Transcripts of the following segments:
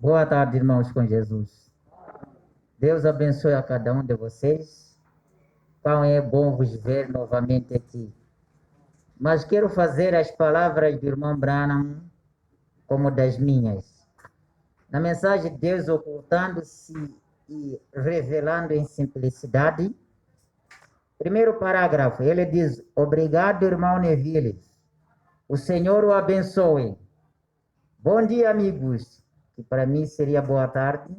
Boa tarde, irmãos com Jesus. Deus abençoe a cada um de vocês. Quão é bom vos ver novamente aqui. Mas quero fazer as palavras do irmão Branham como das minhas. Na mensagem, Deus ocultando-se e revelando em simplicidade. Primeiro parágrafo, ele diz: obrigado, irmão Neville. O Senhor o abençoe. Bom dia, amigos, que para mim seria boa tarde.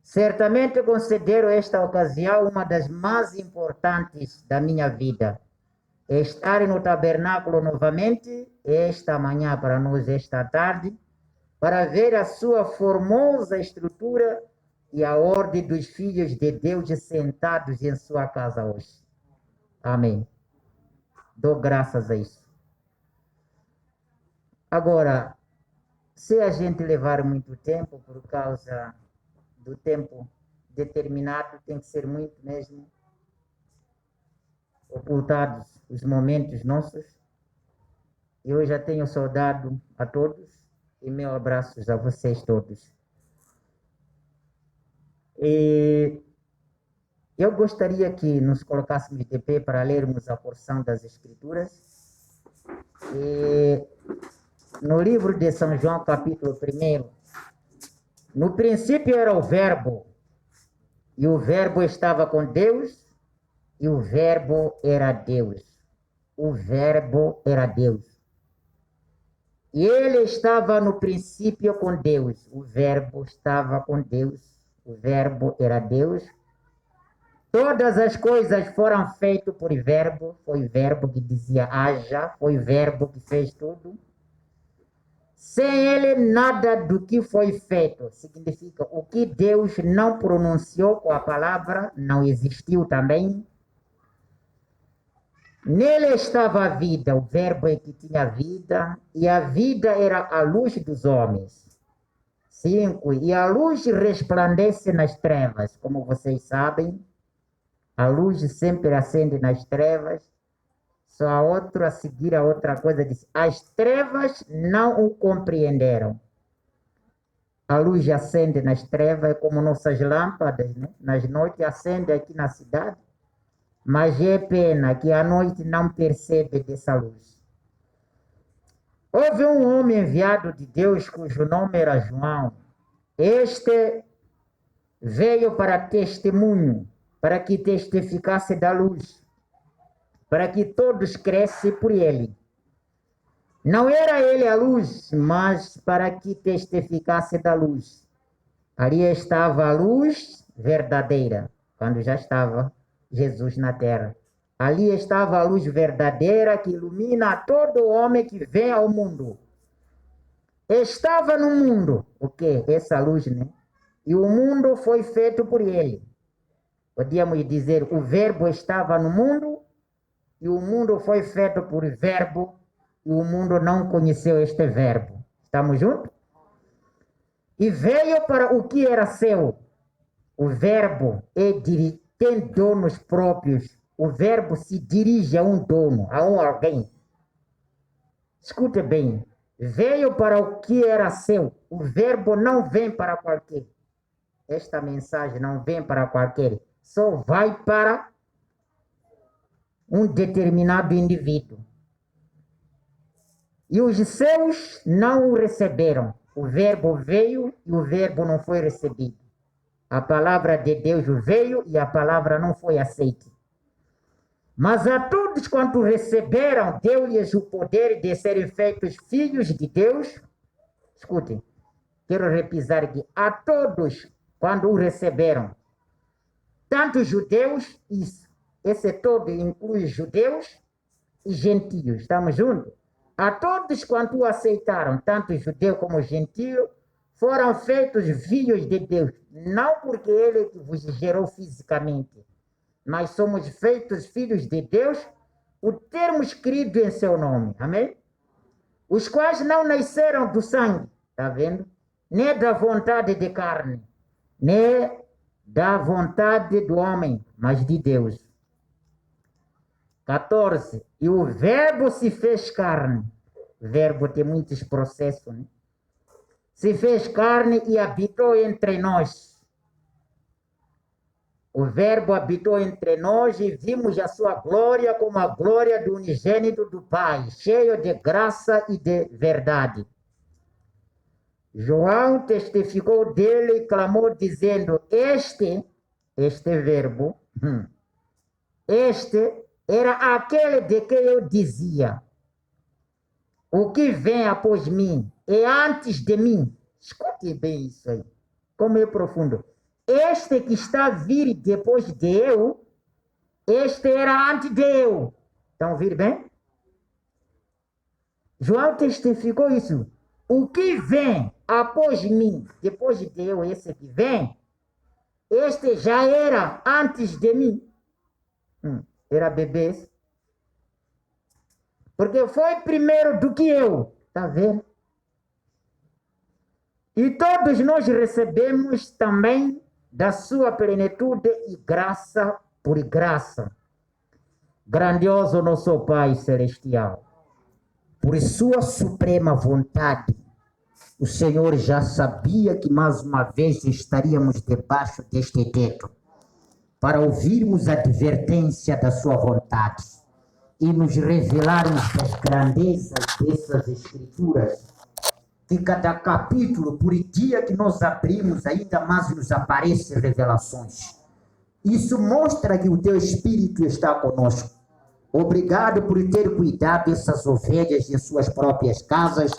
Certamente considero esta ocasião uma das mais importantes da minha vida. Estar no tabernáculo novamente, esta manhã para nós, esta tarde, para ver a sua formosa estrutura e a ordem dos filhos de Deus sentados em sua casa hoje. Amém. Dou graças a isso. Agora, se a gente levar muito tempo por causa do tempo determinado, tem que ser muito mesmo ocultados os momentos nossos. Eu já tenho saudado a todos e meus abraços a vocês todos. E eu gostaria que nos colocássemos de pé para lermos a porção das Escrituras. E no livro de São João, capítulo 1, no princípio era o Verbo, e o Verbo estava com Deus, e o Verbo era Deus. O Verbo era Deus. E ele estava no princípio com Deus. O Verbo estava com Deus. O Verbo era Deus. Todas as coisas foram feitas por Verbo. Foi o Verbo que dizia haja. Foi o Verbo que fez tudo. Sem ele, nada do que foi feito. Significa, o que Deus não pronunciou com a palavra, não existiu também. Nele estava a vida, o Verbo é que tinha vida, e a vida era a luz dos homens. 5. E a luz resplandece nas trevas, como vocês sabem. A luz sempre acende nas trevas. Só a outra, a seguir a outra coisa, diz: as trevas não o compreenderam. A luz acende nas trevas, é como nossas lâmpadas, né? Nas noites acende aqui na cidade. Mas é pena que a noite não percebe dessa luz. Houve um homem enviado de Deus cujo nome era João. Este veio para testemunho, para que testificasse da luz, para que todos crescem por ele. Não era ele a luz, mas para que testificasse da luz. Ali estava a luz verdadeira, quando já estava Jesus na terra. Ali estava a luz verdadeira que ilumina todo homem que vem ao mundo. Estava no mundo, o quê? Essa luz, né? E o mundo foi feito por ele. Podíamos dizer, o Verbo estava no mundo e o mundo foi feito por Verbo e o mundo não conheceu este Verbo. Estamos juntos? E veio para o que era seu. O Verbo tem donos próprios. O Verbo se dirige a um dono, a alguém. Escute bem. Veio para o que era seu. O Verbo não vem para qualquer. Esta mensagem não vem para qualquer. Só vai para um determinado indivíduo. E os seus não o receberam. O Verbo veio e o Verbo não foi recebido. A palavra de Deus veio e a palavra não foi aceita. Mas a todos quanto receberam, deu-lhes o poder de serem feitos filhos de Deus. Escutem, quero repisar aqui. A todos, quando o receberam, tanto judeus, isso. Esse todo inclui judeus e gentios. Estamos juntos? A todos quanto o aceitaram, tanto judeu como gentio, foram feitos filhos de Deus. Não porque ele vos gerou fisicamente, mas somos feitos filhos de Deus por termos crido em seu nome. Amém? Os quais não nasceram do sangue, está vendo? Nem da vontade de carne, nem da vontade do homem, mas de Deus. 14. E o Verbo se fez carne. O Verbo tem muitos processos, né? se fez carne e habitou entre nós. O Verbo habitou entre nós e vimos a sua glória como a glória do unigênito do Pai, cheio de graça e de verdade. João testificou dele e clamou dizendo, este Verbo, este era aquele de que eu dizia, o que vem após mim é antes de mim. Escute bem isso aí, como é profundo. Este que está a vir depois de eu, este era antes de eu. Estão a ouvir bem? João testificou isso. O que vem após mim, depois de eu, esse que vem, este já era antes de mim. Era bebê. Porque foi primeiro do que eu. Está vendo? E todos nós recebemos também da sua plenitude e graça por graça. Grandioso nosso Pai Celestial. Por sua suprema vontade, o Senhor já sabia que mais uma vez estaríamos debaixo deste teto para ouvirmos a advertência da sua vontade e nos revelarmos das grandezas dessas escrituras, que cada capítulo, por dia que nós abrimos, ainda mais nos aparecem revelações. Isso mostra que o teu Espírito está conosco. Obrigado por ter cuidado dessas ovelhas em suas próprias casas.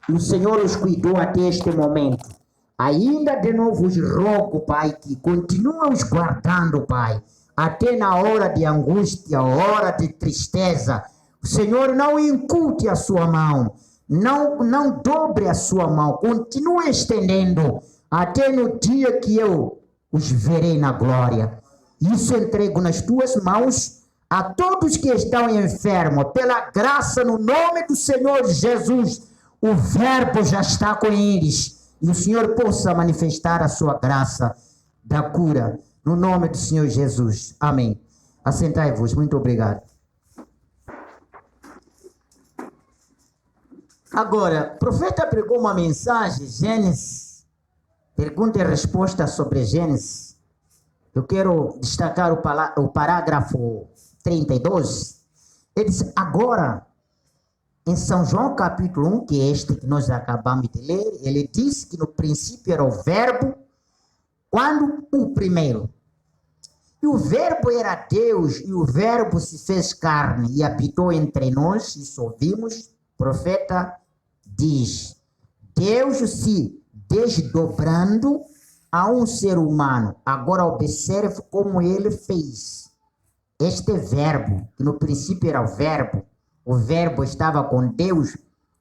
O Senhor os cuidou até este momento. Ainda de novo os rogo, Pai, que continua os guardando, Pai, até na hora de angústia, hora de tristeza. O Senhor não encurte a sua mão, não dobre a sua mão, continue estendendo, até no dia que eu os verei na glória. Isso entrego nas tuas mãos a todos que estão enfermos, pela graça no nome do Senhor Jesus. O Verbo já está com eles. E o Senhor possa manifestar a sua graça da cura. No nome do Senhor Jesus. Amém. Assentai-vos. Muito obrigado. Agora, o profeta pregou uma mensagem, Gênesis. Pergunta e resposta sobre Gênesis. Eu quero destacar o parágrafo 32. Ele diz, agora, em São João capítulo 1, que é este que nós acabamos de ler, ele diz que no princípio era o Verbo, quando o primeiro. E o Verbo era Deus, e o Verbo se fez carne e habitou entre nós, isso ouvimos. O profeta diz, Deus se desdobrando a um ser humano. Agora observe como ele fez. Este Verbo, que no princípio era o Verbo estava com Deus,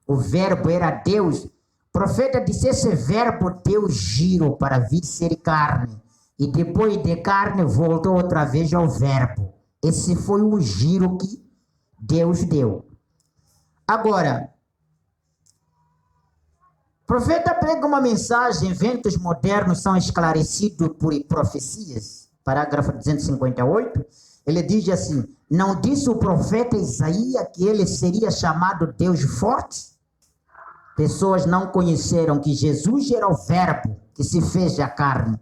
o Verbo era Deus. O profeta disse, esse Verbo deu giro para vir ser carne. E depois de carne voltou outra vez ao Verbo. Esse foi o giro que Deus deu. Agora, o profeta prega uma mensagem, eventos modernos são esclarecidos por profecias. Parágrafo 258, ele diz assim, não disse o profeta Isaías que ele seria chamado Deus forte? Pessoas não conheceram que Jesus era o Verbo que se fez a carne.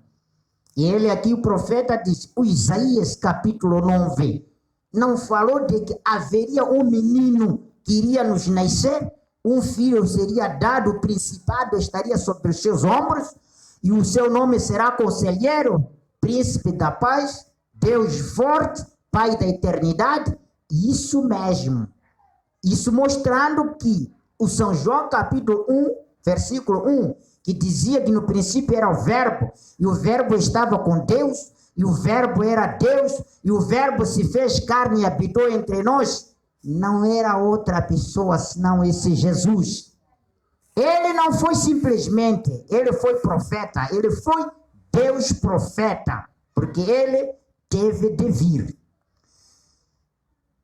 E ele aqui, o profeta diz, o Isaías capítulo 9, não falou de que haveria um menino que iria nos nascer? Um filho seria dado, o principado estaria sobre os seus ombros, e o seu nome será Conselheiro, Príncipe da Paz, Deus forte, Pai da eternidade. Isso mesmo. Isso mostrando que o São João capítulo 1, versículo 1, que dizia que no princípio era o Verbo, e o Verbo estava com Deus, e o Verbo era Deus, e o Verbo se fez carne e habitou entre nós, não era outra pessoa senão esse Jesus. Ele não foi simplesmente, ele foi profeta, ele foi Deus profeta, porque ele teve de vir.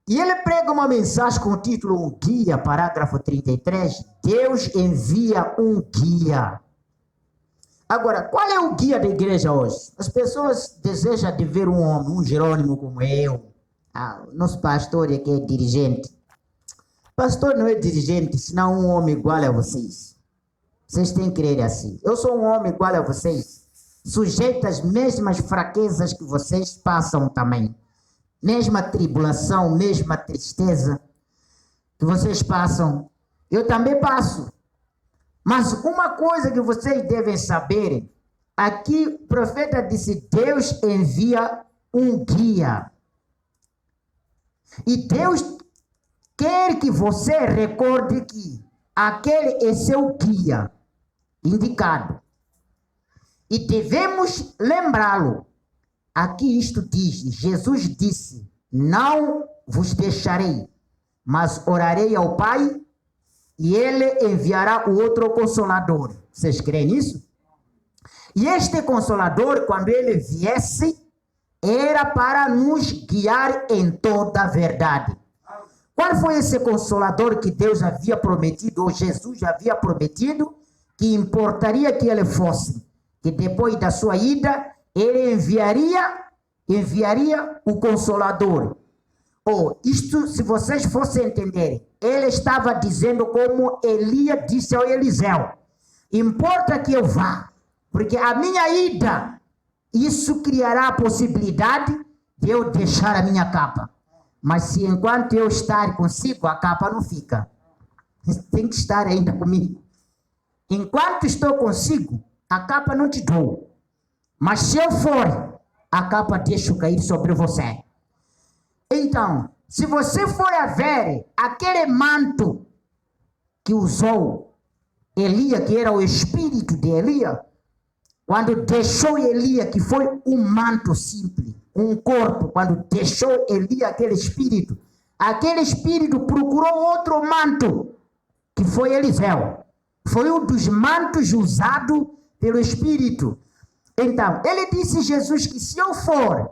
E ele prega uma mensagem com o título Um Guia, parágrafo 33, Deus envia um guia. Agora, qual é o guia da igreja hoje? As pessoas desejam de ver um homem, um Jerônimo como eu. Nosso pastor aqui é dirigente. Pastor não é dirigente, senão um homem igual a vocês. Vocês têm que crer assim. Eu sou um homem igual a vocês, sujeito às mesmas fraquezas que vocês passam também. Mesma tribulação, mesma tristeza que vocês passam, eu também passo. Mas uma coisa que vocês devem saber, aqui o profeta disse, Deus envia um guia. E Deus quer que você recorde que aquele é seu guia indicado. E devemos lembrá-lo. Aqui isto diz, Jesus disse, não vos deixarei, mas orarei ao Pai e Ele enviará o outro Consolador. Vocês creem nisso? E este Consolador, quando Ele viesse, era para nos guiar em toda a verdade. Qual foi esse Consolador que Deus havia prometido, ou Jesus havia prometido, que importaria que Ele fosse? Que depois da sua ida, Ele enviaria o Consolador. Isto, se vocês fossem entender, ele estava dizendo como Elias disse ao Eliseu, importa que eu vá, porque a minha ida, isso criará a possibilidade de eu deixar a minha capa. Mas se enquanto eu estar consigo, a capa não fica. Tem que estar ainda comigo. Enquanto estou consigo, a capa não te dou. Mas se eu for, a capa deixo cair sobre você. Então, se você for a ver aquele manto que usou Elias, que era o espírito de Elias, quando deixou Elias, que foi um manto simples, um corpo, quando deixou Elias aquele espírito procurou outro manto, que foi Eliseu. Foi um dos mantos usados pelo espírito. Então, ele disse a Jesus que se eu for,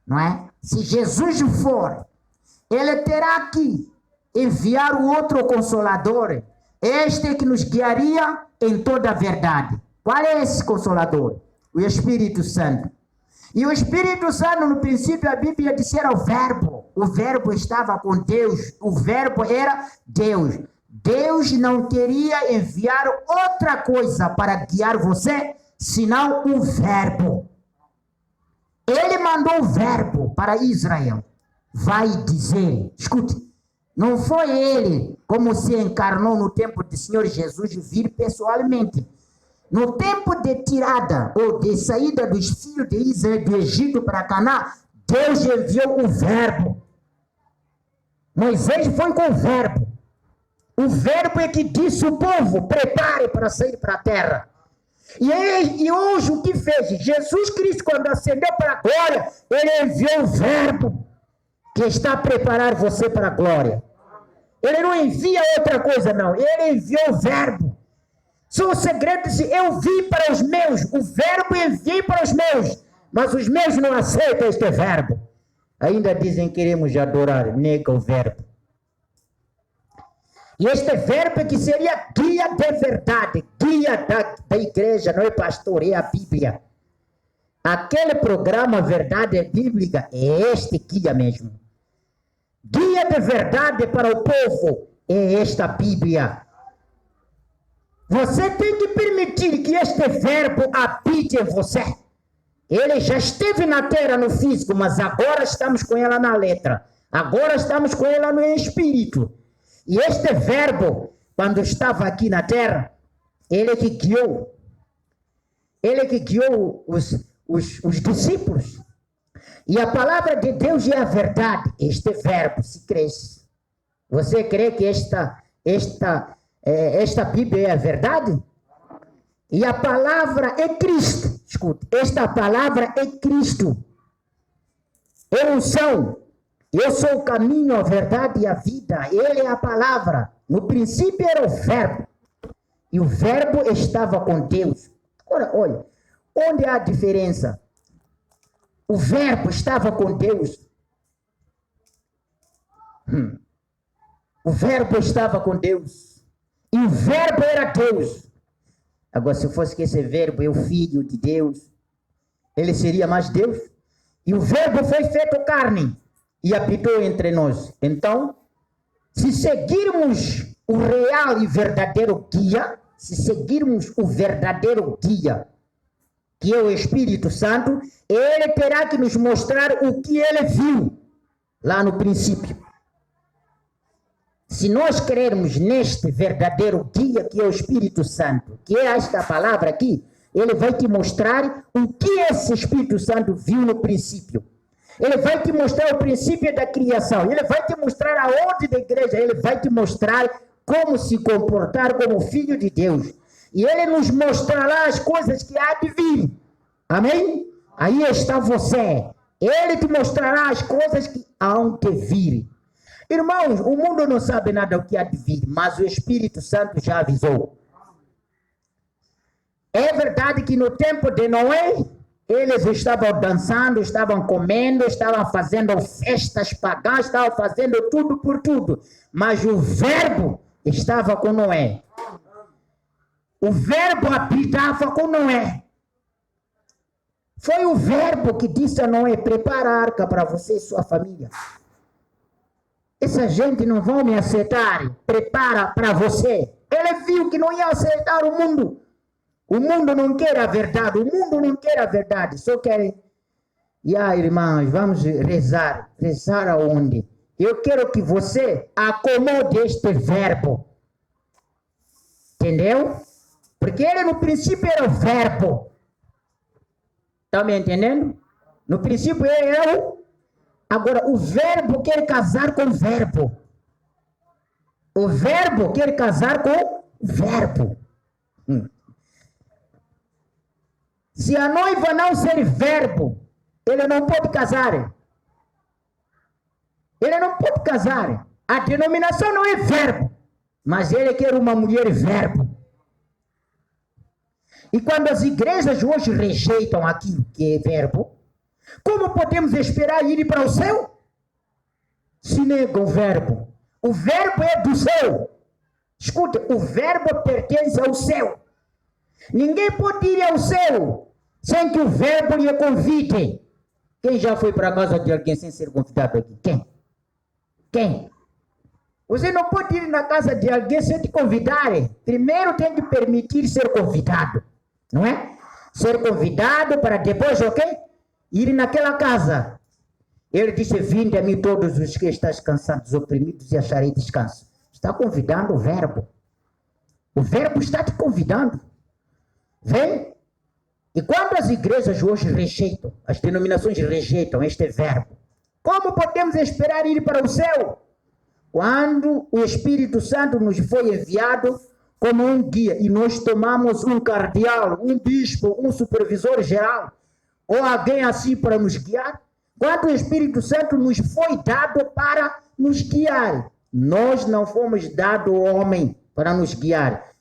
não é? Se Jesus for, ele terá que enviar o outro Consolador, este que nos guiaria em toda a verdade. Qual é esse Consolador? O Espírito Santo. E o Espírito Santo, no princípio, a Bíblia disse era o Verbo. O Verbo estava com Deus. O Verbo era Deus. Deus não queria enviar outra coisa para guiar você, senão o Verbo. Ele mandou o Verbo para Israel. Vai dizer, escute, não foi ele como se encarnou no tempo do Senhor Jesus vir pessoalmente. No tempo de tirada ou de saída dos filhos de Israel do Egito para Canaã, Deus enviou o Verbo. Moisés foi com o Verbo. O Verbo é que disse ao povo, prepare para sair para a terra. E hoje o que fez? Jesus Cristo, quando ascendeu para a glória, ele enviou o Verbo que está a preparar você para a glória. Ele não envia outra coisa, não. Ele enviou o Verbo. Só o segredo é que eu vim para os meus, o Verbo enviei para os meus, mas os meus não aceitam este Verbo. Ainda dizem que queremos adorar, nega o Verbo. E este Verbo que seria guia de verdade, guia da igreja, não é pastor, é a Bíblia. Aquele programa Verdade Bíblica é este guia mesmo. Guia de verdade para o povo é esta Bíblia. Você tem que permitir que este Verbo habite em você. Ele já esteve na terra no físico, mas agora estamos com ela na letra. Agora estamos com ela no espírito. E este Verbo, quando estava aqui na terra, ele que guiou os discípulos. E a palavra de Deus é a verdade. Este Verbo se cresce. Você crê que esta Bíblia é a verdade? E a palavra é Cristo. Escute, esta palavra é Cristo. Eu sou o caminho, a verdade e a vida. Ele é a palavra. No princípio era o Verbo. E o Verbo estava com Deus. Agora, olha, onde há a diferença? O Verbo estava com Deus. O Verbo estava com Deus. E o Verbo era Deus. Agora, se fosse que esse Verbo é o Filho de Deus, ele seria mais Deus. E o Verbo foi feito carne e habitou entre nós. Então, se seguirmos o real e verdadeiro guia, se seguirmos o verdadeiro guia, que é o Espírito Santo, ele terá que nos mostrar o que ele viu lá no princípio. Se nós queremos neste verdadeiro guia, que é o Espírito Santo, que é esta palavra aqui, ele vai te mostrar o que esse Espírito Santo viu no princípio. Ele vai te mostrar o princípio da criação. Ele vai te mostrar a ordem da igreja. Ele vai te mostrar como se comportar como filho de Deus. E ele nos mostrará as coisas que há de vir. Amém? Aí está você. Ele te mostrará as coisas que hão de vir. Irmãos, o mundo não sabe nada do que há de vir, mas o Espírito Santo já avisou. É verdade que no tempo de Noé, eles estavam dançando, estavam comendo, estavam fazendo festas pagãs, estavam fazendo tudo por tudo. Mas o verbo estava com Noé. O verbo habitava com Noé. Foi o verbo que disse a Noé: prepara a arca para você e sua família. Essa gente não vai me aceitar, prepara para você. Ele viu que não ia aceitar o mundo. O mundo não quer a verdade, o mundo não quer a verdade, só querem. E aí, irmãos, vamos rezar. Rezar aonde? Eu quero que você acomode este verbo. Entendeu? Porque ele no princípio era o verbo. Está me entendendo? No princípio ele era o... Agora, o verbo quer casar com o verbo. O verbo quer casar com o verbo. Se a noiva não ser verbo, ele não pode casar. Ele não pode casar. A denominação não é verbo, mas ele quer uma mulher verbo. E quando as igrejas hoje rejeitam aquilo que é verbo, como podemos esperar ir para o céu? Se negam o verbo. O verbo é do céu. Escuta, o verbo pertence ao céu. Ninguém pode ir ao céu sem que o verbo lhe convide. Quem já foi para a casa de alguém sem ser convidado aqui? Quem? Quem? Você não pode ir na casa de alguém sem te convidar. Primeiro tem que permitir ser convidado. Não é? Ser convidado para depois, ok? Ir naquela casa. Ele disse: vinde a mim todos os que estáis cansados, oprimidos, e acharei descanso. Está convidando o verbo. O verbo está te convidando. Vem. E quando as igrejas hoje rejeitam, as denominações rejeitam este verbo, como podemos esperar ir para o céu? Quando o Espírito Santo nos foi enviado como um guia, e nós tomamos um cardeal, um bispo, um supervisor geral, ou alguém assim para nos guiar, quando o Espírito Santo nos foi dado para nos guiar, nós não fomos dado ao homem para nos guiar.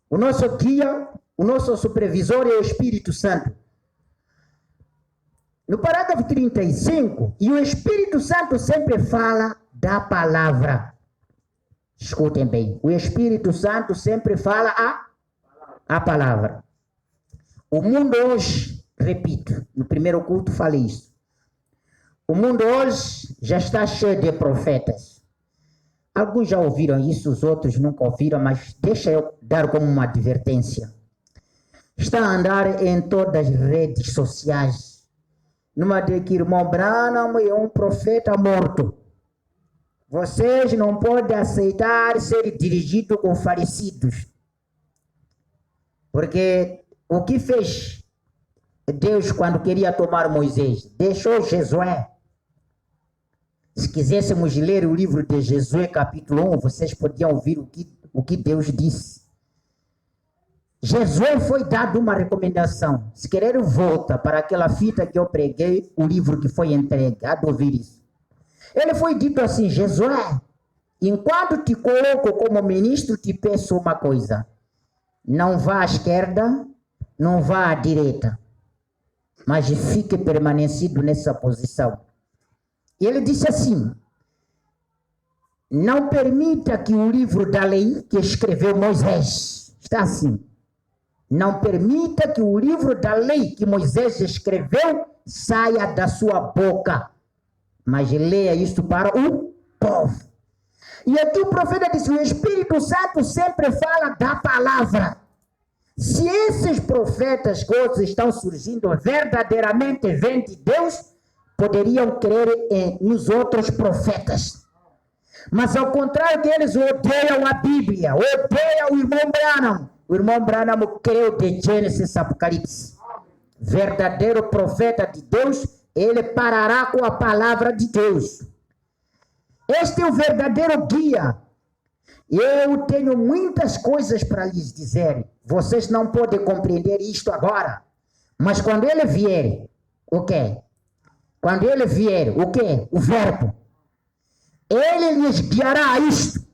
O nosso guia, o nosso supervisor é o Espírito Santo. No parágrafo 35, e o Espírito Santo sempre fala da palavra. Escutem bem, o Espírito Santo sempre fala a palavra. O mundo hoje, repito, no primeiro culto falei isso. O mundo hoje já está cheio de profetas. Alguns já ouviram isso, os outros nunca ouviram, mas deixa eu dar como uma advertência. Está a andar em todas as redes sociais. Numa de que irmão Branham é um profeta morto. Vocês não podem aceitar ser dirigidos com falecidos. Porque o que fez Deus quando queria tomar Moisés? Deixou Josué. Se quiséssemos ler o livro de Josué, capítulo 1, vocês podiam ouvir o que Deus disse. Josué foi dado uma recomendação. Se querer, volta para aquela fita que eu preguei, o livro que foi entregue. Há de ouvir isso. Ele foi dito assim: Josué, enquanto te coloco como ministro, te peço uma coisa. Não vá à esquerda, não vá à direita, mas fique permanecido nessa posição. E ele disse assim: não permita que o livro da lei que escreveu Moisés, está assim, não permita que o livro da lei que Moisés escreveu saia da sua boca, mas leia isso para o povo. E aqui o profeta diz, o Espírito Santo sempre fala da palavra. Se esses profetas que hoje estão surgindo verdadeiramente vêm de Deus, poderiam crer nos outros profetas. Mas ao contrário que eles odeiam a Bíblia, odeiam o irmão Branham. O irmão Branham creu de Gênesis Apocalipse. Verdadeiro profeta de Deus, ele parará com a palavra de Deus. Este é o verdadeiro guia. Eu tenho muitas coisas para lhes dizer. Vocês não podem compreender isto agora. Mas quando ele vier, o quê? Quando ele vier, o quê? O verbo. Ele lhes guiará a isto.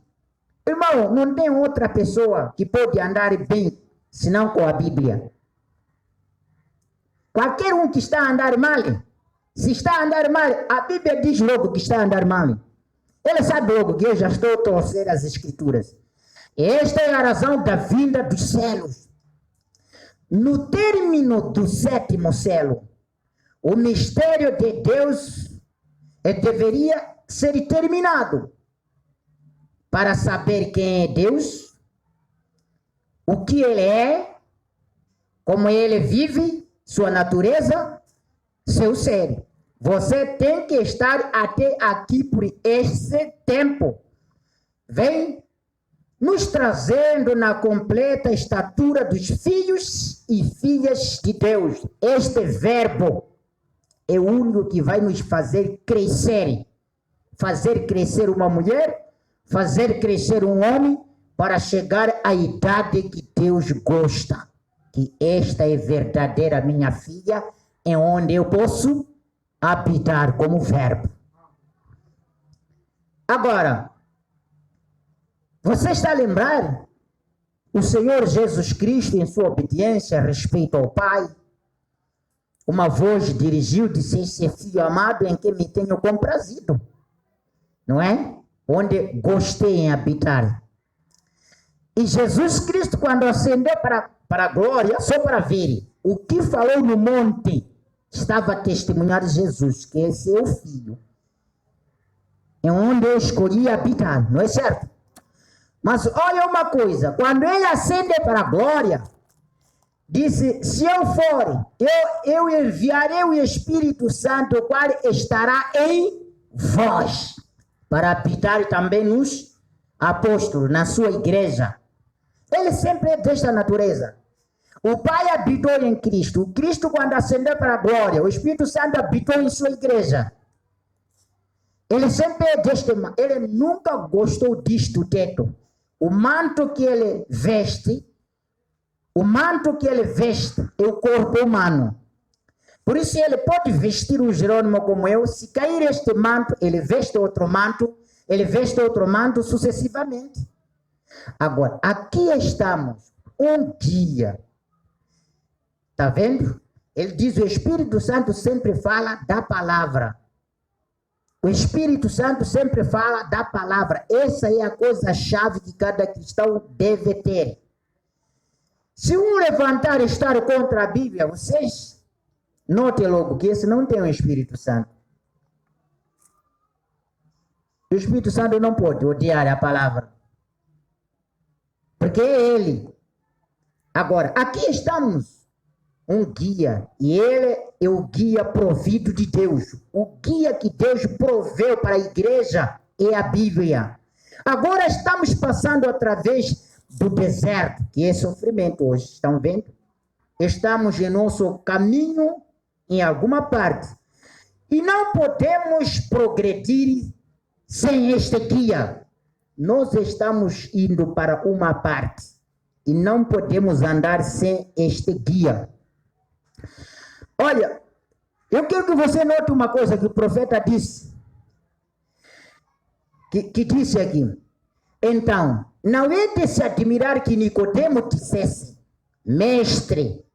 Irmão, não tem outra pessoa que pode andar bem, senão com a Bíblia. Qualquer um que está a andar mal, se está a andar mal, a Bíblia diz logo que está a andar mal. Ele sabe logo que eu já estou a torcer as Escrituras. Esta é a razão da vinda dos céus. No término do 7º selo, o mistério de Deus deveria ser terminado. Para saber quem é Deus, o que Ele é, como Ele vive, sua natureza, seu ser. Você tem que estar até aqui por esse tempo. Vem nos trazendo na completa estatura dos filhos e filhas de Deus. Este verbo é o único que vai nos fazer crescer. Fazer crescer uma mulher, fazer crescer um homem, para chegar à idade que Deus gosta. Que esta é verdadeira minha filha, é onde eu posso habitar como verbo. Agora, você está a lembrar? O Senhor Jesus Cristo, em sua obediência a respeito ao Pai, uma voz dirigiu, disse, esse é filho amado em que me tenho comprazido. Não é? Onde gostei em habitar. E Jesus Cristo, quando ascendeu para a glória, só para ver o que falou no monte, estava a testemunhar Jesus, que esse é o Filho, é onde eu escolhi habitar, não é certo? Mas olha uma coisa, quando ele ascende para a glória, disse, se eu for, eu enviarei o Espírito Santo, o qual estará em vós, para habitar também nos apóstolos, na sua igreja. Ele sempre é desta natureza. O Pai habitou em Cristo. O Cristo, quando ascendeu para a glória, o Espírito Santo habitou em sua igreja. Ele sempre é deste, ele nunca gostou disto, teto. O manto que ele veste é o corpo humano. Por isso ele pode vestir um Jerônimo como eu. Se cair este manto, ele veste outro manto, sucessivamente. Agora, aqui estamos, um dia. Está vendo? Ele diz, o Espírito Santo sempre fala da palavra. O Espírito Santo sempre fala da palavra. Essa é a coisa-chave que cada cristão deve ter. Se um levantar e estar contra a Bíblia, vocês notem logo que esse não tem o Espírito Santo. O Espírito Santo não pode odiar a palavra. Porque é ele. Agora, aqui estamos. Um guia. E ele é o guia provido de Deus. O guia que Deus proveu para a igreja é a Bíblia. Agora estamos passando através do deserto, que é sofrimento hoje. Estão vendo? Estamos em nosso caminho em alguma parte. E não podemos progredir sem este guia. Nós estamos indo para uma parte. E não podemos andar sem este guia. Olha, eu quero que você note uma coisa que o profeta disse. Que disse aqui. Então, não é de se admirar que Nicodemo dissesse, mestre,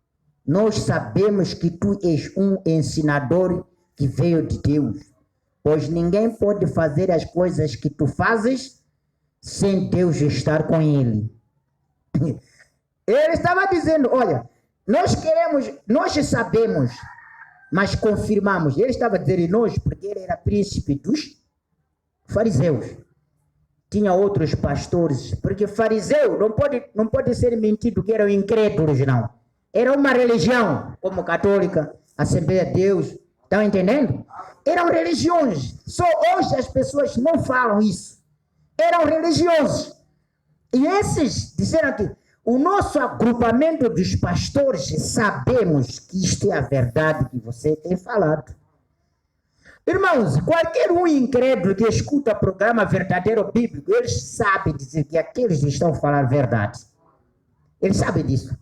nós sabemos que tu és um ensinador que veio de Deus, pois ninguém pode fazer as coisas que tu fazes sem Deus estar com ele. Ele estava dizendo, olha, nós sabemos, mas confirmamos. Ele estava dizendo nós, porque ele era príncipe dos fariseus. tinha outros pastores, porque fariseu não pode ser mentido que eram incrédulos, não. Era uma religião, como católica, Assembleia de Deus, estão entendendo? Eram religiões, só hoje as pessoas não falam isso. Eram religiosos. E esses disseram que o nosso agrupamento dos pastores sabemos que isto é a verdade que você tem falado. Irmãos, qualquer um incrédulo que escuta o programa Verdadeiro Bíblico, eles sabem dizer que aqueles estão falando verdade. Eles sabem disso.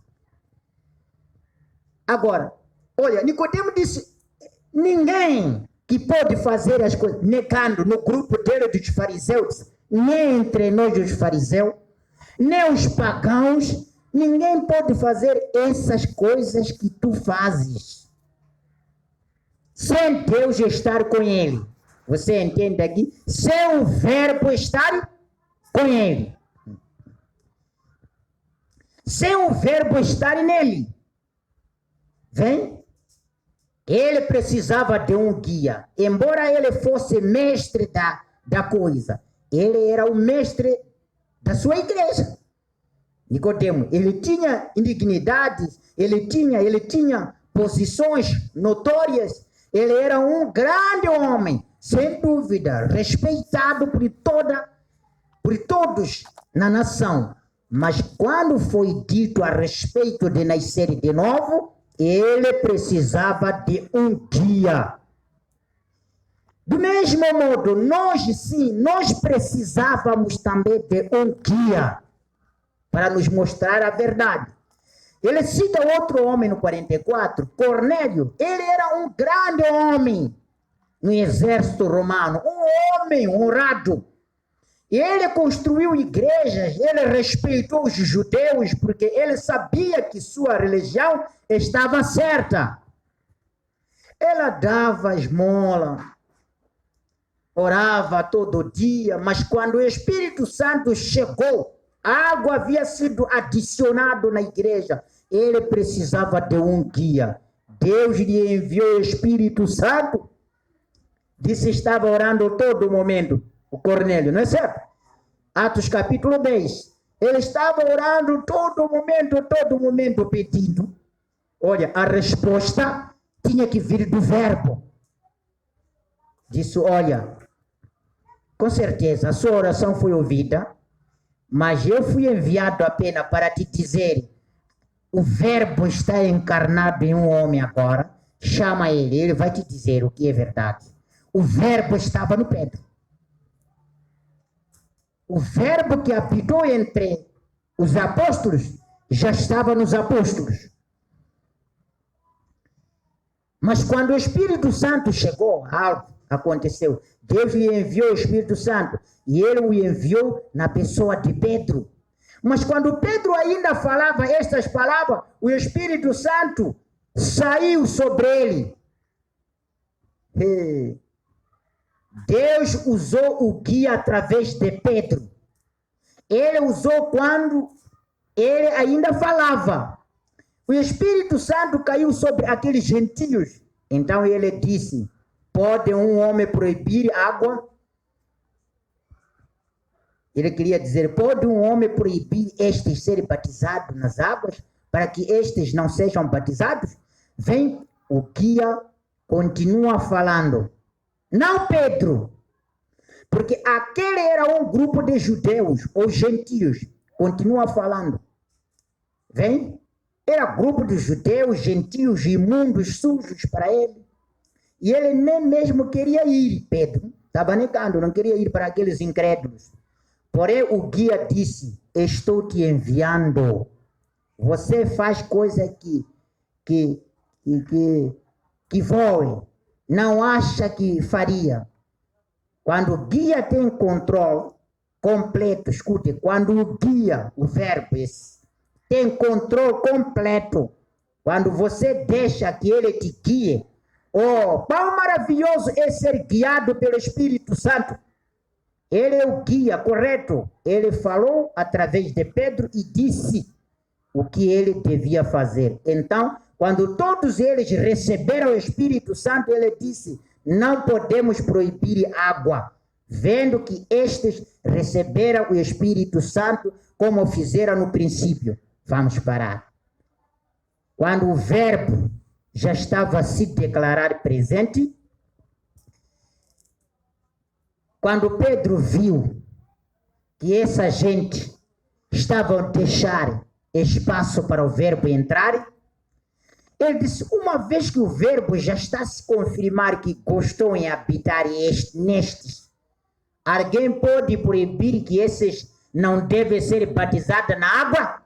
Agora, olha, Nicodemo disse, ninguém que pode fazer as coisas, negando no grupo dele dos fariseus, nem entre nós os fariseus, nem os pagãos, ninguém pode fazer essas coisas que tu fazes. Sem Deus estar com ele. Você entende aqui? Sem o verbo estar com ele. Sem o verbo estar nele. Vem? Ele precisava de um guia. Embora ele fosse mestre da coisa, ele era o mestre da sua igreja. Nicodemo, ele tinha indignidades, ele tinha posições notórias, ele era um grande homem, sem dúvida, respeitado por todos na nação. Mas quando foi dito a respeito de nascer de novo, ele precisava de um guia. Do mesmo modo, nós precisávamos também de um guia para nos mostrar a verdade. Ele cita outro homem no 44, Cornélio. Ele era um grande homem no exército romano, um homem honrado. Ele construiu igrejas, ele respeitou os judeus, porque ele sabia que sua religião estava certa. Ele dava esmola, orava todo dia, mas quando o Espírito Santo chegou, algo havia sido adicionado na igreja. Ele precisava de um guia. Deus lhe enviou o Espírito Santo. Disse que estava orando todo momento. O Cornélio, não é certo? Atos capítulo 10. Ele estava orando todo momento pedindo. Olha, a resposta tinha que vir do verbo. Disse, olha, com certeza a sua oração foi ouvida, mas eu fui enviado apenas para te dizer, o verbo está encarnado em um homem agora, chama ele vai te dizer o que é verdade. O verbo estava no Pedro. O verbo que habitou entre os apóstolos já estava nos apóstolos. Mas quando o Espírito Santo chegou, algo aconteceu. Deus lhe enviou o Espírito Santo e ele o enviou na pessoa de Pedro. Mas quando Pedro ainda falava estas palavras, o Espírito Santo saiu sobre ele. Deus usou o guia através de Pedro. Ele usou quando ele ainda falava. O Espírito Santo caiu sobre aqueles gentios. Então ele disse, pode um homem proibir água? Ele queria dizer, pode um homem proibir estes serem batizados nas águas, para que estes não sejam batizados? Vem, o guia continua falando. Não Pedro, porque aquele era um grupo de judeus ou gentios. Continua falando. Vem, era grupo de judeus, gentios, imundos, sujos para ele. E ele nem mesmo queria ir, Pedro. Estava negando, não queria ir para aqueles incrédulos. Porém, o guia disse, estou te enviando. Você faz coisa que voe. Não acha que faria. Quando o guia tem controle completo, escute, quando o guia, o verbo esse, tem controle completo, quando você deixa que ele te guie, oh, quão maravilhoso é ser guiado pelo Espírito Santo. Ele é o guia, correto? Ele falou através de Pedro e disse o que ele devia fazer. Então, quando todos eles receberam o Espírito Santo, ele disse, não podemos proibir água. vendo que estes receberam o Espírito Santo como fizeram no princípio. Vamos parar. Quando o verbo já estava a se declarar presente, quando Pedro viu que essa gente estava a deixar espaço para o verbo entrar, ele disse, uma vez que o verbo já está a se confirmar que gostou em habitar nestes, alguém pode proibir que esses não devem ser batizados na água?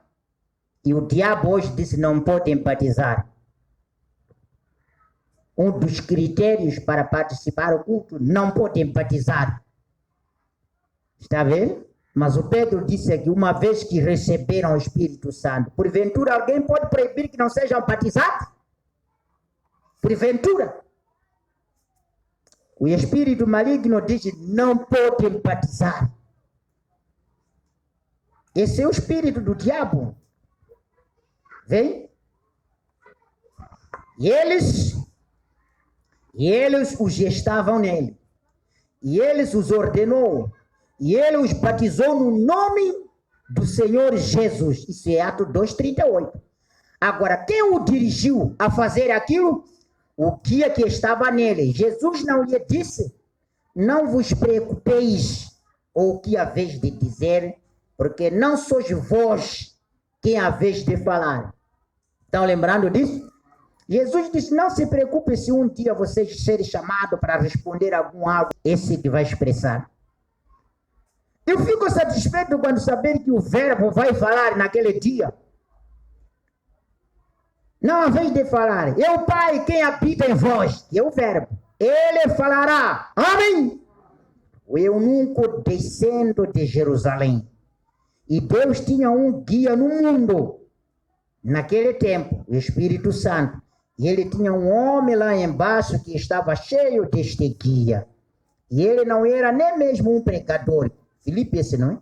E o diabo hoje disse, não podem batizar. Um dos critérios para participar do culto, não podem batizar. Está vendo? Mas o Pedro disse aqui, uma vez que receberam o Espírito Santo, porventura alguém pode proibir que não sejam batizados? Porventura. O espírito maligno diz, não podem batizar. Esse é o espírito do diabo. Vem? E eles os estavam nele. E eles os ordenou. E ele os batizou no nome do Senhor Jesus. Isso é Atos 2:38. Agora, quem o dirigiu a fazer aquilo? O guia que estava nele. Jesus não lhe disse, não vos preocupeis ou o que haveis de dizer, porque não sois vós quem haveis de falar. Estão lembrando disso? Jesus disse, não se preocupe se um dia vocês serem chamados para responder algo, esse que vai expressar. Eu fico satisfeito quando saber que o verbo vai falar naquele dia. Não há vez de falar, é o Pai quem habita em vós, que é o verbo. Ele falará, amém? O eunuco descendo de Jerusalém. E Deus tinha um guia no mundo, naquele tempo, o Espírito Santo. E ele tinha um homem lá embaixo que estava cheio deste guia. E ele não era nem mesmo um pregador. Filipe, esse não é?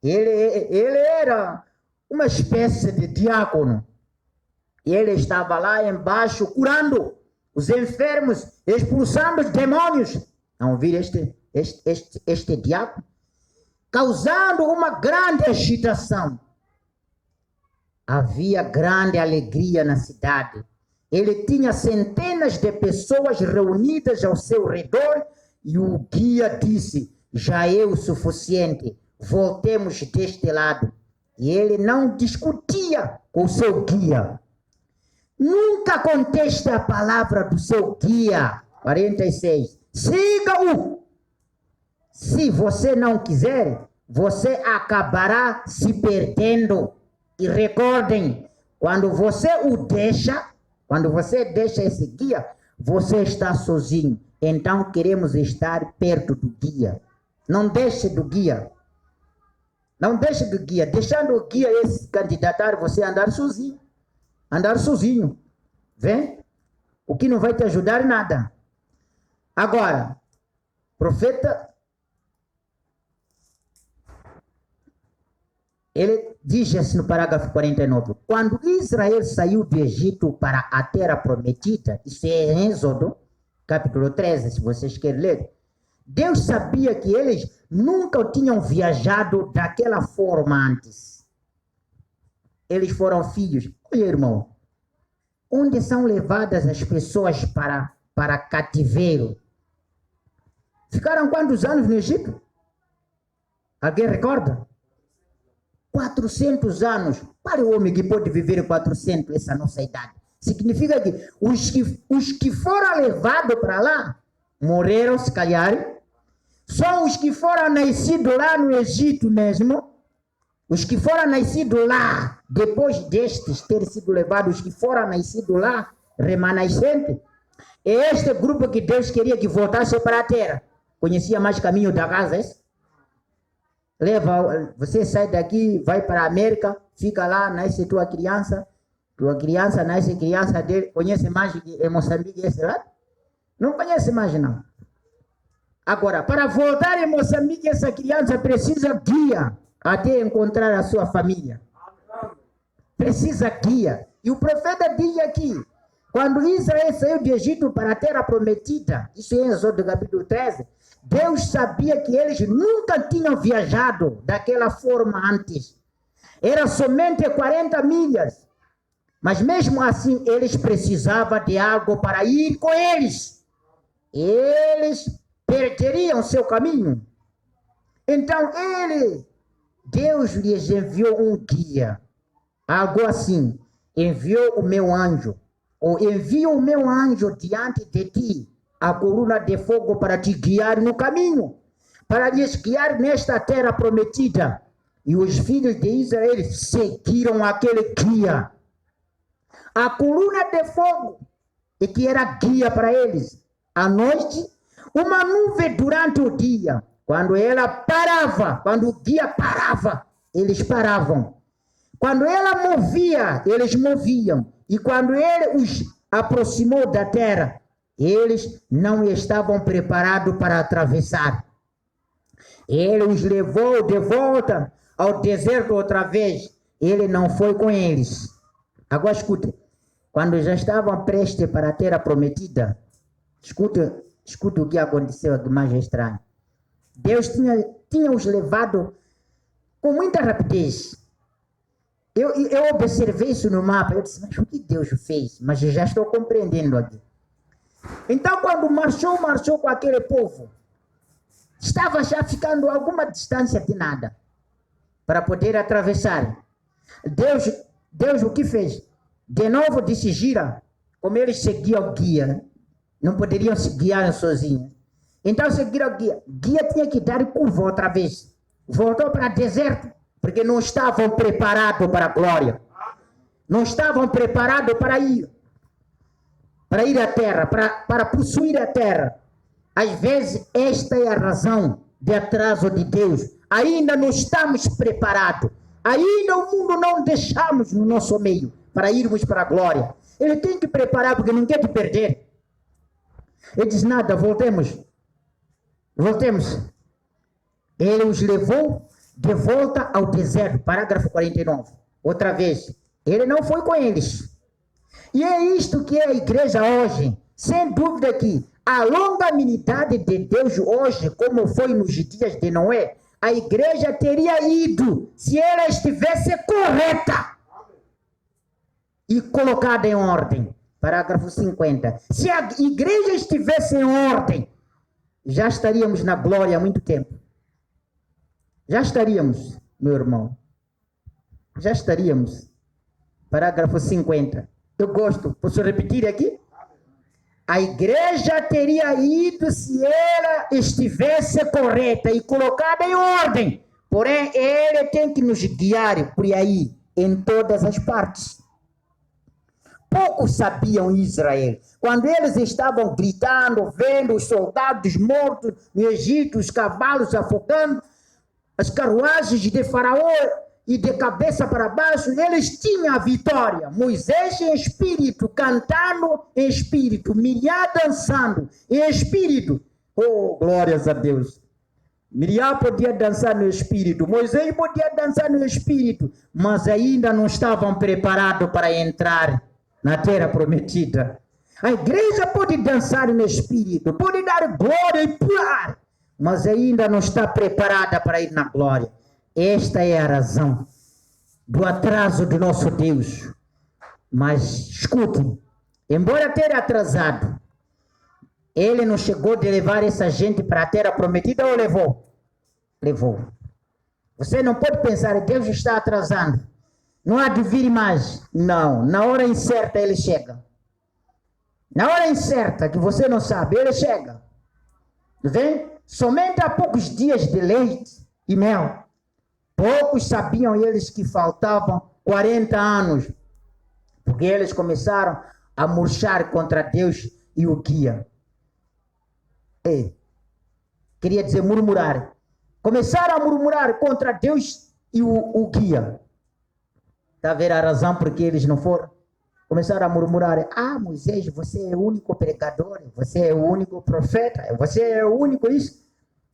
Ele era uma espécie de diácono. E ele estava lá embaixo curando os enfermos, expulsando os demônios. Não viram este diácono? Causando uma grande agitação. Havia grande alegria na cidade. Ele tinha centenas de pessoas reunidas ao seu redor e o guia disse, já é o suficiente, voltemos deste lado. E ele não discutia com o seu guia. Nunca conteste a palavra do seu guia. 46. Siga-o. Se você não quiser, você acabará se perdendo. E recordem, quando você deixa esse guia, você está sozinho. Então queremos estar perto do guia. Não deixe do guia. Não deixe do guia. Deixando o guia esse candidatar, você andar sozinho. Andar sozinho. Vem? O que não vai te ajudar em nada. Agora, profeta, ele diz assim no parágrafo 49, quando Israel saiu do Egito para a terra prometida, isso é em Êxodo, capítulo 13, se vocês querem ler, Deus sabia que eles nunca tinham viajado daquela forma antes. Eles foram filhos. Olha, irmão, onde são levadas as pessoas para cativeiro? Ficaram quantos anos no Egito? Alguém recorda? 400 anos. Para o homem que pode viver 400, essa nossa idade. Significa que os que foram levados para lá, morreram, se calhar. Só os que foram nascidos lá no Egito mesmo, os que foram nascidos lá, depois destes terem sido levados, os que foram nascidos lá, remanescentes, é este grupo que Deus queria que voltasse para a terra. Conhecia mais caminho da casa, é isso? Você sai daqui, vai para a América, fica lá, nasce tua criança nasce criança dele, conhece mais que em Moçambique esse lado? Não conhece mais não. Agora, para voltar em Moçambique, essa criança precisa guia até encontrar a sua família. Precisa guia. E o profeta diz aqui, quando Israel saiu do Egito para a terra prometida, isso é em Êxodo capítulo 13, Deus sabia que eles nunca tinham viajado daquela forma antes. Era somente 40 milhas. Mas mesmo assim, eles precisavam de algo para ir com eles. Eles perderiam seu caminho. Então, Deus lhes enviou um guia. Algo assim, enviou o meu anjo. Ou envio o meu anjo diante de ti, a coluna de fogo para te guiar no caminho, para lhes guiar nesta terra prometida. E os filhos de Israel seguiram aquele guia. A coluna de fogo, e que era guia para eles. À noite, uma nuvem durante o dia. Quando ela parava, quando o guia parava, eles paravam. Quando ela movia, eles moviam. E quando ele os aproximou da terra, eles não estavam preparados para atravessar. Ele os levou de volta ao deserto outra vez. Ele não foi com eles. Agora escuta. Quando já estavam prestes para a terra prometida, escuta o que aconteceu aqui mais estranho. Deus tinha os levado com muita rapidez. Eu observei isso no mapa, eu disse, mas o que Deus fez? Mas eu já estou compreendendo aqui. Então, quando marchou com aquele povo, estava já ficando a alguma distância de nada, para poder atravessar. Deus o que fez? De novo disse, gira, como eles seguiam o guia, não poderiam se guiar sozinhos. Então seguiram o guia. Guia tinha que dar curva outra vez. Voltou para o deserto, porque não estavam preparados para a glória. Não estavam preparados para ir à terra, para possuir a terra. Às vezes, esta é a razão de atraso de Deus. Ainda não estamos preparados. Ainda o mundo não deixamos no nosso meio para irmos para a glória. Ele tem que preparar porque não quer te perder. Ele diz, nada, voltemos. Ele os levou de volta ao deserto, parágrafo 49. Outra vez, ele não foi com eles. E é isto que é a igreja hoje. Sem dúvida que a longanimidade de Deus hoje, como foi nos dias de Noé, a igreja teria ido se ela estivesse correta e colocada em ordem. Parágrafo 50. Se a igreja estivesse em ordem, já estaríamos na glória há muito tempo. Já estaríamos, meu irmão. Já estaríamos. Parágrafo 50. Eu gosto. Posso repetir aqui? A igreja teria ido se ela estivesse correta e colocada em ordem. Porém, ele tem que nos guiar por aí, em todas as partes. Poucos sabiam Israel. Quando eles estavam gritando, vendo os soldados mortos no Egito, os cavalos afogando, as carruagens de Faraó e de cabeça para baixo, eles tinham a vitória. Moisés em espírito, cantando em espírito, Miriam dançando em espírito. Oh, glórias a Deus. Miriam podia dançar no espírito, Moisés podia dançar no espírito, mas ainda não estavam preparados para entrar na terra prometida. A igreja pode dançar no espírito, pode dar glória e pular, mas ainda não está preparada para ir na glória. Esta é a razão do atraso do nosso Deus. Mas escute, embora tenha atrasado, ele não chegou de levar essa gente para a terra prometida ou levou? Levou. Você não pode pensar, Deus está atrasando, não há de vir mais. Não, na hora incerta ele chega. Na hora incerta, que você não sabe, ele chega. Vem? Somente há poucos dias de leite e mel. Poucos sabiam eles que faltavam 40 anos. Porque eles começaram a murchar contra Deus e o guia. Queria dizer murmurar. Começaram a murmurar contra Deus e o guia. Está a ver a razão por que eles não foram? Começaram a murmurar, Moisés, você é o único pregador, você é o único profeta, você é o único isso,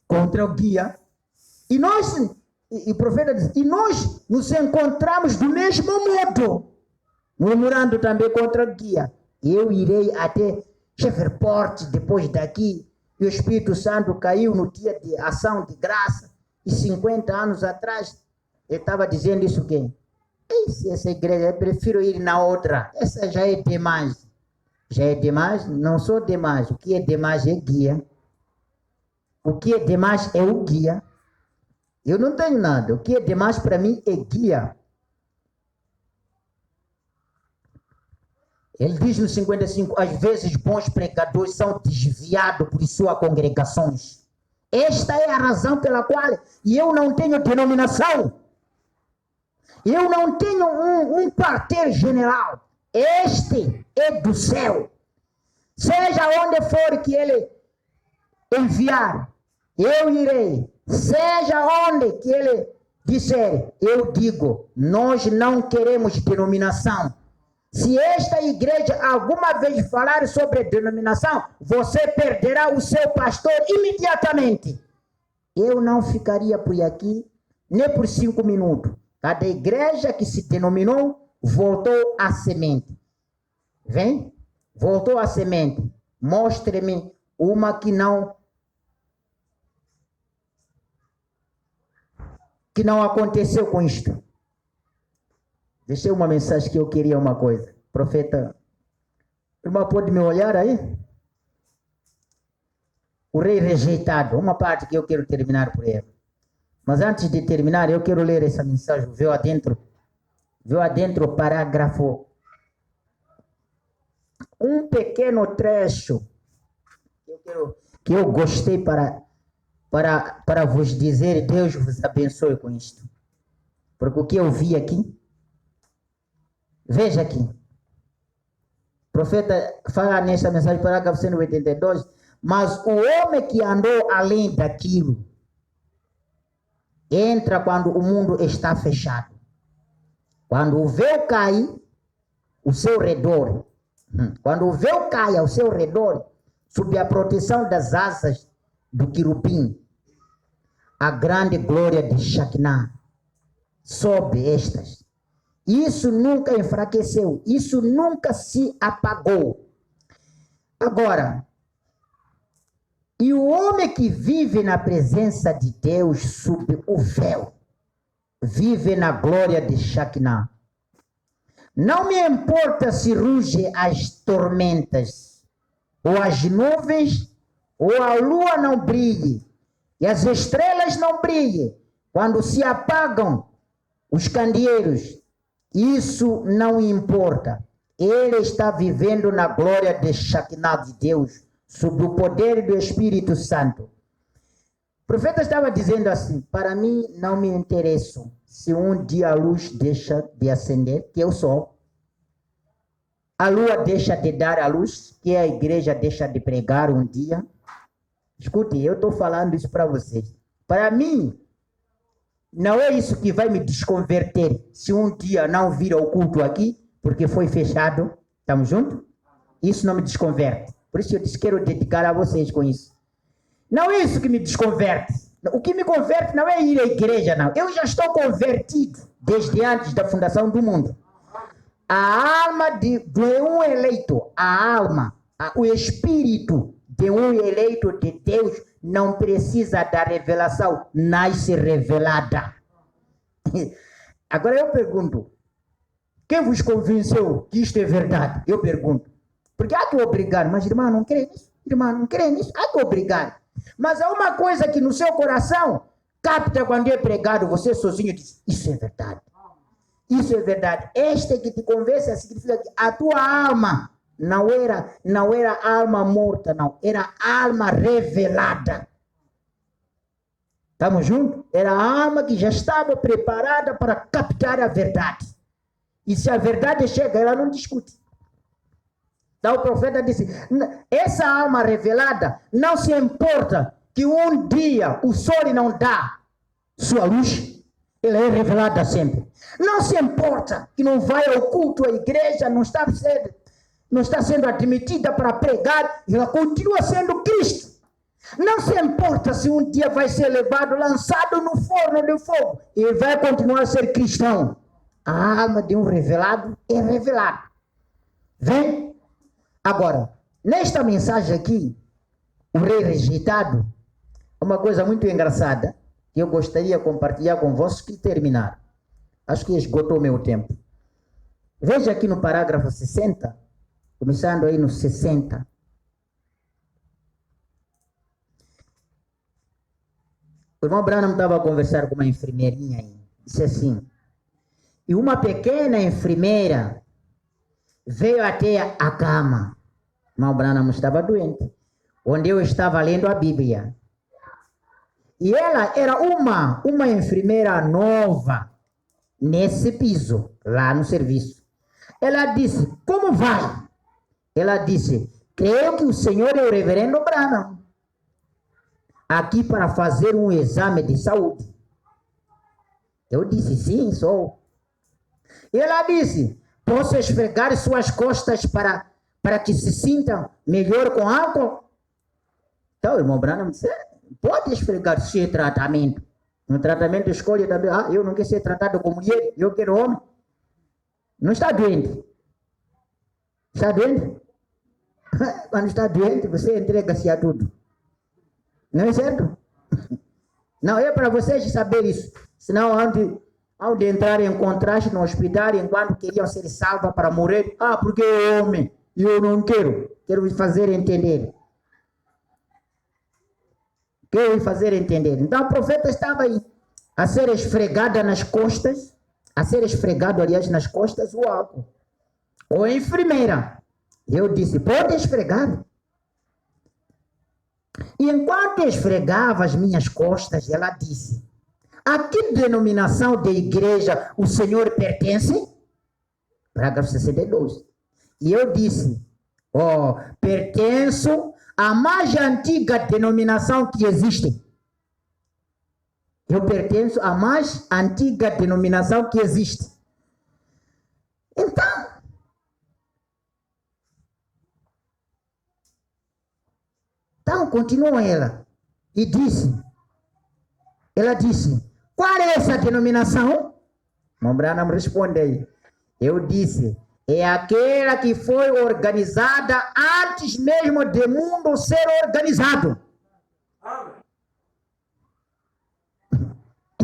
contra o guia. E o profeta diz, e nós nos encontramos do mesmo modo, murmurando também contra o guia. Eu irei até Sheferport, depois daqui, e o Espírito Santo caiu no dia de ação de graça, e 50 anos atrás, ele estava dizendo isso o quê? Essa igreja, eu prefiro ir na outra. Essa já é demais. Já é demais? Não sou demais. O que é demais é guia. O que é demais é o guia. Eu não tenho nada. O que é demais para mim é guia. Ele diz no 55, às vezes bons pregadores são desviados por suas congregações. Esta é a razão pela qual eu não tenho denominação. Eu não tenho um quartel-general. Este é do céu. Seja onde for que ele enviar, eu irei. Seja onde que ele disser, eu digo. Nós não queremos denominação. Se esta igreja alguma vez falar sobre denominação, você perderá o seu pastor imediatamente. Eu não ficaria por aqui nem por 5 minutos. Cada igreja que se denominou voltou à semente. Vem? Voltou à semente. Mostre-me uma que não aconteceu com isto. Deixei uma mensagem que eu queria uma coisa. Profeta, irmão, pode me olhar aí? O rei rejeitado, uma parte que eu quero terminar por ele. Mas antes de terminar, eu quero ler essa mensagem. Viu adentro o parágrafo. Um pequeno trecho que eu gostei para vos dizer, Deus vos abençoe com isto. Porque o que eu vi aqui, veja aqui. O profeta fala nessa mensagem, parágrafo 182, mas o homem que andou além daquilo, entra quando o mundo está fechado. Quando o véu cai ao seu redor, quando o véu cai ao seu redor, sob a proteção das asas do querubim, a grande glória de Shekinah sob estas. Isso nunca enfraqueceu, isso nunca se apagou. Agora, e o homem que vive na presença de Deus sob o véu, vive na glória de Shekinah. Não me importa se ruge as tormentas, ou as nuvens, ou a lua não brilhe, e as estrelas não brilhem, quando se apagam os candeeiros. Isso não importa. Ele está vivendo na glória de Shekinah de Deus, sob o poder do Espírito Santo. O profeta estava dizendo assim, para mim não me interessa se um dia a luz deixa de acender, que é o sol. A lua deixa de dar a luz, que a igreja deixa de pregar um dia. Escute, eu estou falando isso para vocês. Para mim, não é isso que vai me desconverter se um dia não vir ao culto aqui, porque foi fechado. Estamos juntos? Isso não me desconverte. Por isso eu quero dedicar a vocês com isso. Não é isso que me desconverte. O que me converte não é ir à igreja, não. Eu já estou convertido desde antes da fundação do mundo. A alma de um eleito, o espírito de um eleito de Deus não precisa da revelação, nasce revelada. Agora eu pergunto, quem vos convenceu que isto é verdade? Eu pergunto. Porque há que obrigar, mas irmã não crê nisso, irmã não crê nisso, há que obrigar. Mas há uma coisa que no seu coração capta quando é pregado, você sozinho diz, isso é verdade. Isso é verdade. Este que te convence significa que a tua alma não era alma morta, não. Era alma revelada. Estamos juntos? Era a alma que já estava preparada para captar a verdade. E se a verdade chega, ela não discute. Então o profeta disse, essa alma revelada não se importa que um dia o sol não dá sua luz. Ela é revelada sempre. Não se importa que não vai ao culto, à igreja, não está sendo admitida para pregar, ela continua sendo Cristo. Não se importa se um dia vai ser levado, lançado no forno de fogo, ele vai continuar a ser cristão. A alma de um revelado é revelada. Vem? Agora, nesta mensagem aqui, o rei rejeitado. É uma coisa muito engraçada que eu gostaria de compartilhar convosco e terminar. Acho que esgotou o meu tempo. Veja aqui no parágrafo 60, começando aí no 60. O irmão Branham estava a conversar com uma enfermeirinha aí. Disse assim: e uma pequena enfermeira veio até a cama. O irmão Branham estava doente, onde eu estava lendo a Bíblia. E ela era uma enfermeira nova nesse piso, lá no serviço. Ela disse: como vai? Ela disse: creio que o senhor é o reverendo Branham, aqui para fazer um exame de saúde. Eu disse: sim, sou. E ela disse: posso esfregar suas costas para que se sintam melhor com álcool? Então o irmão Branham disse: pode esfregar se é tratamento. No tratamento escolhe também: eu não quero ser tratado como mulher, eu quero homem. Não está doente. Está doente? Quando está doente, você entrega-se a tudo. Não é certo? Não, é para vocês saberem isso. Senão, ao de entrar em contraste no hospital, enquanto queriam ser salvos para morrer, porque é homem, e eu não quero. Quero me fazer entender. Quero me fazer entender. Então, o profeta estava aí, a ser esfregada nas costas, aliás, nas costas, o álcool. Ou a enfermeira. Eu disse: pode esfregar. E enquanto esfregava as minhas costas, ela disse: a que denominação de igreja o senhor pertence? Parágrafo 62. E eu disse: pertenço à mais antiga denominação que existe. Eu pertenço à mais antiga denominação que existe. Então, continuou ela. E ela disse: qual é essa denominação? Branham responde aí. Eu disse: é aquela que foi organizada antes mesmo do mundo ser organizado.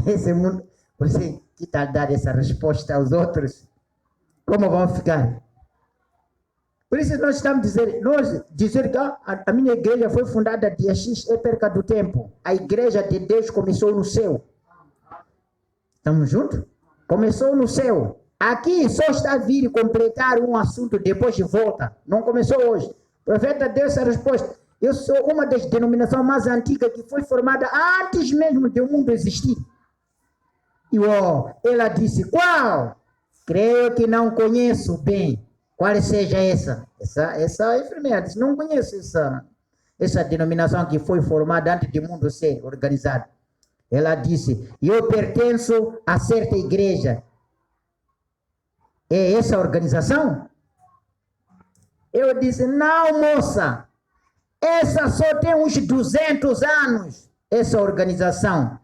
Esse mundo, você que está dando essa resposta aos outros, como vão ficar? Por isso nós estamos dizendo que a minha igreja foi fundada dia X, é perca do tempo. A igreja de Deus começou no céu. Estamos juntos? Começou no céu. Aqui só está a vir completar um assunto depois de volta. Não começou hoje. O profeta deu essa resposta. Eu sou uma das denominações mais antigas que foi formada antes mesmo do mundo existir. E ela disse: qual? Creio que não conheço bem. Qual seja essa? Essa enfermeira disse: não conheço essa denominação que foi formada antes do mundo ser organizado. Ela disse: eu pertenço a certa igreja. É essa organização? Eu disse: não, moça. Essa só tem uns 200 anos, essa organização.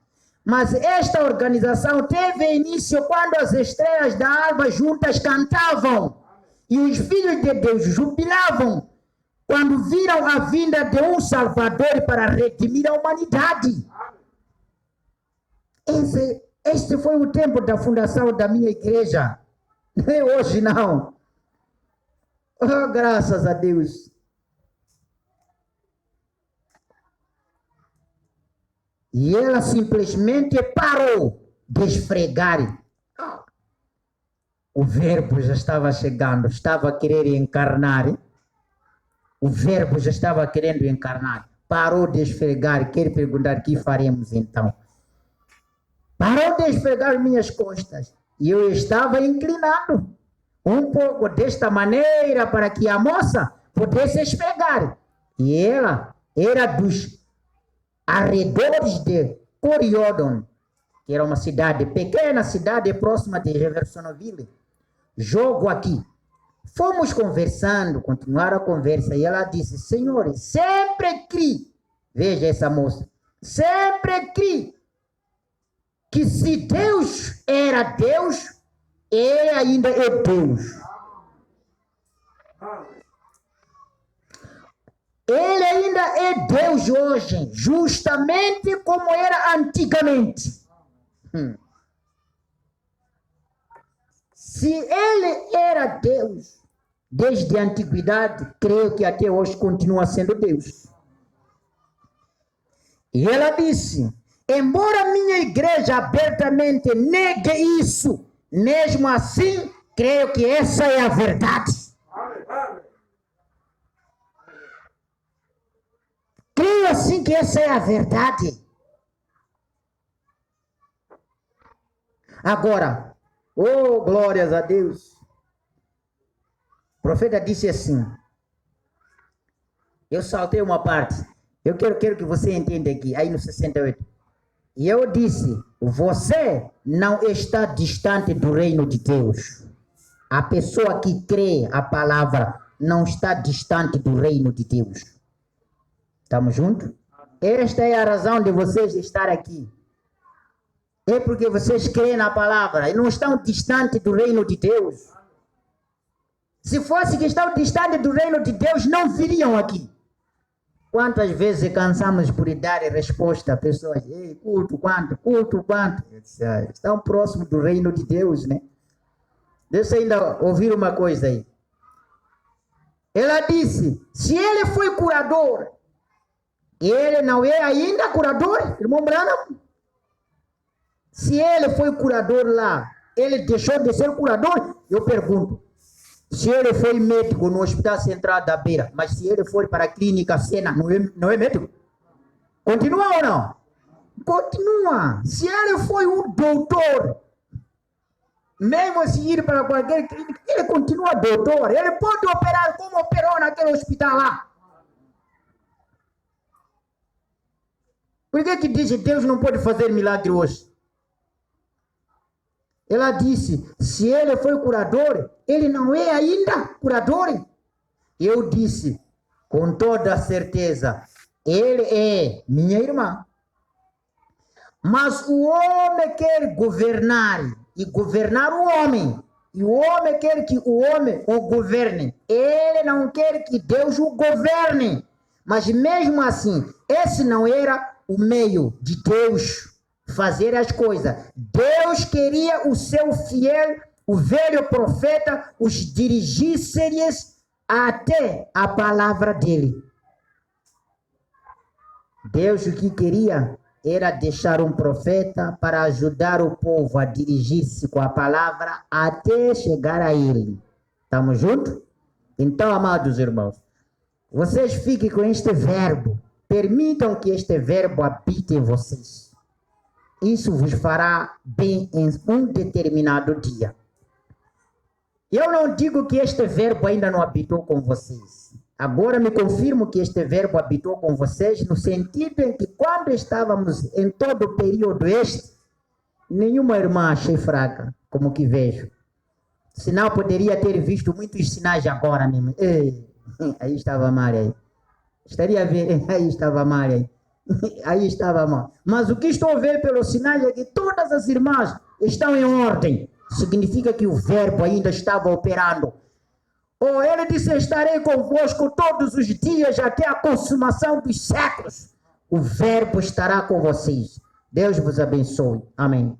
Mas esta organização teve início quando as estrelas da alva juntas cantavam. E os filhos de Deus jubilavam quando viram a vinda de um Salvador para redimir a humanidade. Este foi o tempo da fundação da minha igreja. Não é hoje, não. Graças a Deus. E ela simplesmente parou de esfregar. O verbo já estava chegando, estava a querer encarnar. O verbo já estava querendo encarnar. Parou de esfregar, quer perguntar: o que faremos então? Parou de esfregar minhas costas. E eu estava inclinado um pouco desta maneira para que a moça pudesse esfregar. E ela era dos arredores de Corridon, que era uma cidade, pequena cidade próxima de Jeffersonville. Jogo aqui. Fomos conversando, continuaram a conversa, e ela disse: senhores, sempre criei, veja essa moça, sempre criei que se Deus era Deus, Ele ainda é Deus. Ele ainda ainda é Deus hoje, justamente como era antigamente. Se ele era Deus desde a antiguidade, creio que até hoje continua sendo Deus. E ela disse, embora minha igreja abertamente negue isso, mesmo assim, creio que essa é a verdade. Creio assim que essa é a verdade. Agora, oh, glórias a Deus. O profeta disse assim, eu saltei uma parte, eu quero que você entenda aqui, aí no 68. E eu disse, você não está distante do reino de Deus. A pessoa que crê a palavra não está distante do reino de Deus. Estamos juntos? Esta é a razão de vocês estar aqui. É porque vocês creem na palavra e não estão distantes do reino de Deus. Se fosse que estão distantes do reino de Deus, não viriam aqui. Quantas vezes cansamos por dar resposta a pessoas, ei, culto quanto? Estão próximos do reino de Deus, né? Deixa eu ainda ouvir uma coisa aí. Ela disse, se ele foi curador, ele não é ainda curador, irmão Branham? Se ele foi curador lá, ele deixou de ser curador? Eu pergunto. Se ele foi médico no Hospital Central da Beira, mas se ele for para a Clínica Sena, não é médico? Continua ou não? Continua. Se ele foi um doutor, mesmo se ir para qualquer clínica, ele continua doutor. Ele pode operar como operou naquele hospital lá. Por que diz que Deus não pode fazer milagre hoje? Ela disse, se ele foi curador, ele não é ainda curador? Eu disse, com toda certeza, ele é minha irmã. Mas o homem quer governar, e governar o homem. E o homem quer que o homem o governe. Ele não quer que Deus o governe. Mas mesmo assim, esse não era o meio de Deus fazer as coisas. Deus queria o seu fiel, o velho profeta, os dirigisse até a palavra dele. Deus o que queria era deixar um profeta para ajudar o povo a dirigir-se com a palavra até chegar a ele. Estamos juntos? Então, amados irmãos, vocês fiquem com este verbo. Permitam que este verbo habite em vocês. Isso vos fará bem em um determinado dia. Eu não digo que este verbo ainda não habitou com vocês. Agora me confirmo que este verbo habitou com vocês no sentido em que quando estávamos em todo o período este, nenhuma irmã achei fraca, como que vejo. Senão poderia ter visto muitos sinais agora mesmo. Ei, aí estava a Maria aí. Estaria a ver, aí estava a Maria aí. Aí estava a mão. Mas o que estou a ver pelos sinais é que todas as irmãs estão em ordem. Significa que o verbo ainda estava operando. Oh, ele disse, estarei convosco todos os dias até a consumação dos séculos. O verbo estará com vocês. Deus vos abençoe. Amém.